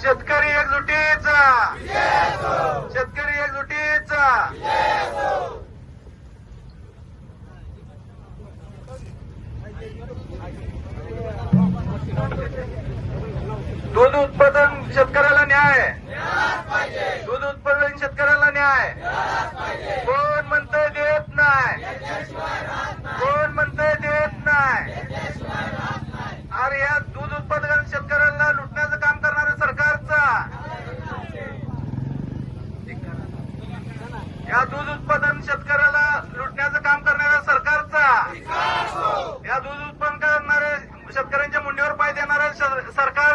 शेतकरी एकजुटीचा, शेतकरी एकजुटीचा. दूध उत्पादन शेतकऱ्याला न्याय, दूध उत्पादन शेतकऱ्याला न्याय. कोण म्हणतंय देत नाही, कोण म्हणतंय देत नाही. अरे या दूध उत्पादन शेतकऱ्याला लुटण्याचं काम करणाऱ्या सरकारचा, या दूध उत्पादन शेतकऱ्याला लुटण्याचं काम करणाऱ्या सरकारचा, या दूध उत्पादन करणाऱ्या शेतकऱ्यांच्या मुंडीवर पाय देणाऱ्या सरकार